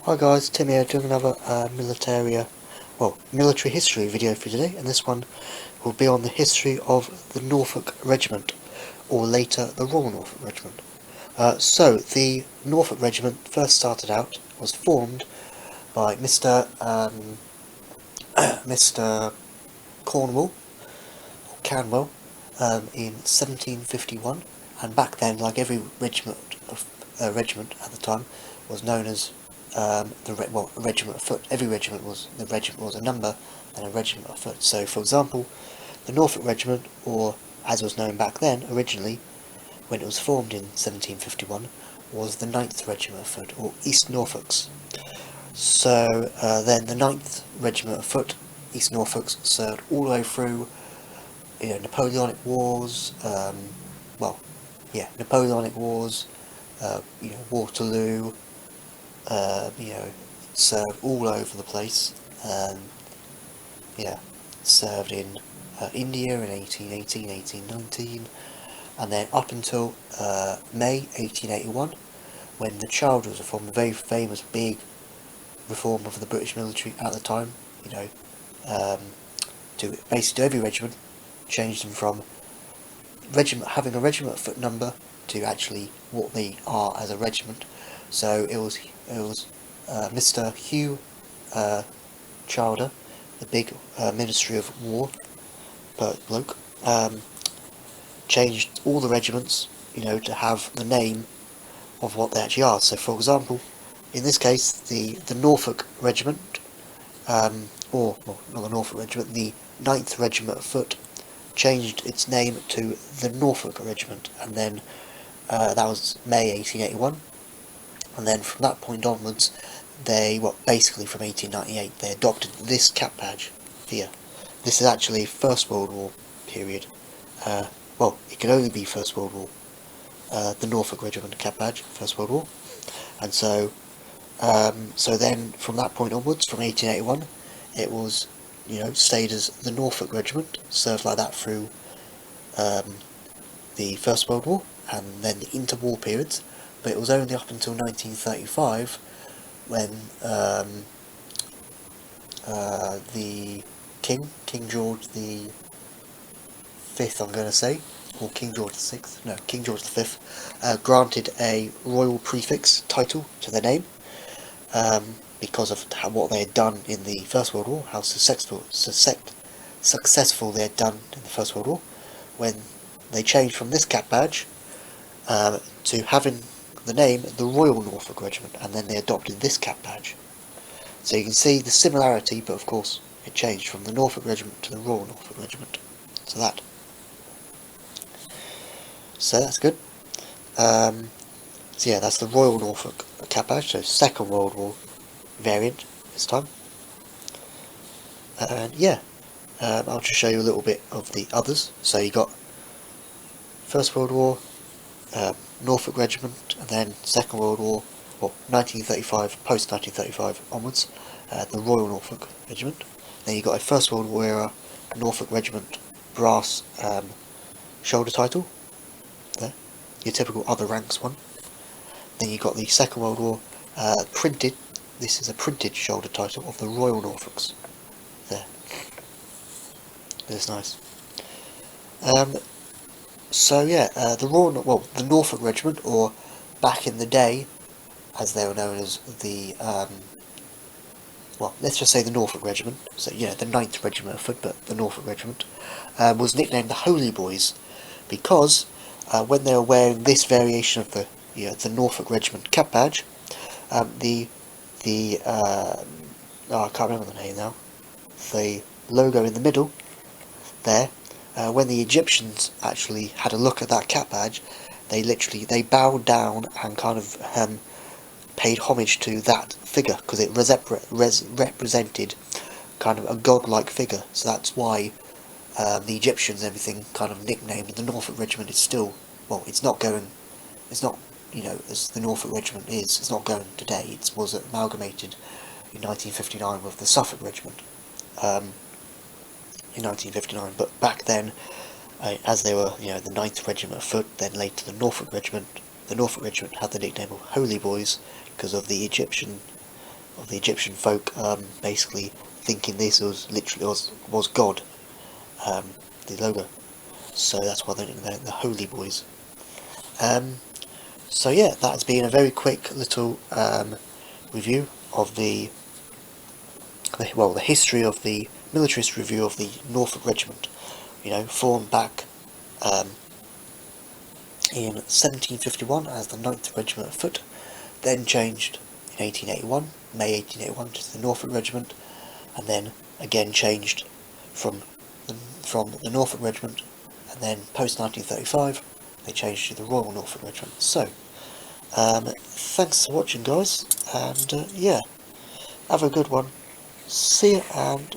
Hi guys, Tim here doing another military history video for today, and this one will be on the history of the Norfolk Regiment, or later the Royal Norfolk Regiment. So the Norfolk Regiment first started out, was formed by Mr. Cornwall, or Canwell, in 1751, and back then, like every regiment at the time, was known as a regiment of foot. The regiment was a number and a regiment of foot. So, for example, the Norfolk Regiment, or as was known back then originally, when it was formed in 1751, was the 9th Regiment of Foot, or East Norfolks. So then the 9th Regiment of Foot, East Norfolks, served all the way through, Napoleonic Wars. Napoleonic Wars. Waterloo. Served all over the place. Served in India in 1818, 1819, and then up until May 1881, when the Childers Reform, a very famous big reform of the British military at the time, to basically every regiment, changed them from having a regiment foot number to actually what they are as a regiment. So it was Mr. Hugh Childer, the big Ministry of War bloke, changed all the regiments, to have the name of what they actually are. So, for example, in this case, the Norfolk Regiment, not the Norfolk Regiment, the 9th Regiment of Foot, changed its name to the Norfolk Regiment, and then that was May 1881, and then from that point onwards, basically from 1898, they adopted this cap badge here. This is actually First World War period. It can only be First World War. The Norfolk Regiment cap badge, First World War, and so then from that point onwards, from 1881, it was, stayed as the Norfolk Regiment, served like that through the First World War and then the interwar periods, but it was only up until 1935 when the King George the Fifth, I'm going to say, or King George the Sixth, no, King George the Fifth, granted a royal prefix title to their name, because of what they had done in the First World War, how successful they had done in the First World War, when they changed from this cap badge to having the name the Royal Norfolk Regiment, and then they adopted this cap badge. So you can see the similarity, but of course it changed from the Norfolk Regiment to the Royal Norfolk Regiment. So that's good. That's the Royal Norfolk cap badge, so Second World War variant this time. And I'll just show you a little bit of the others. So you got First World War, Norfolk Regiment, and then Second World War, 1935, post-1935 onwards, the Royal Norfolk Regiment. Then you got a First World War era Norfolk Regiment brass shoulder title, there, your typical other ranks one. Then you got the Second World War printed, this is a printed shoulder title of the Royal Norfolks, there. That's nice. The Norfolk Regiment, or back in the day, as they were known as the, let's just say the Norfolk Regiment, so the 9th Regiment of Foot, but the Norfolk Regiment, was nicknamed the Holy Boys, because when they were wearing this variation of the Norfolk Regiment cap badge, I can't remember the name now, the logo in the middle there, when the Egyptians actually had a look at that cap badge, they bowed down and kind of paid homage to that figure, because it represented kind of a godlike figure. So that's why the Egyptians and everything kind of nicknamed the Norfolk Regiment. Is still, it's not, as the Norfolk Regiment is, it's not going today. It was amalgamated in 1959 with the Suffolk Regiment. In 1959, but back then, as they were, the 9th Regiment of Foot, then later the Norfolk Regiment had the nickname of Holy Boys because of the Egyptian the Egyptian folk, basically thinking this was God, the logo. So that's why they're the Holy Boys. So yeah, that has been a very quick little review of the history of the militarist review of the Norfolk Regiment. Formed back in 1751 as the 9th Regiment of Foot, then changed in 1881, May 1881, to the Norfolk Regiment, and then again changed from the Norfolk Regiment, and then post 1935 they changed to the Royal Norfolk Regiment. So, thanks for watching, guys, and yeah, have a good one. See you, and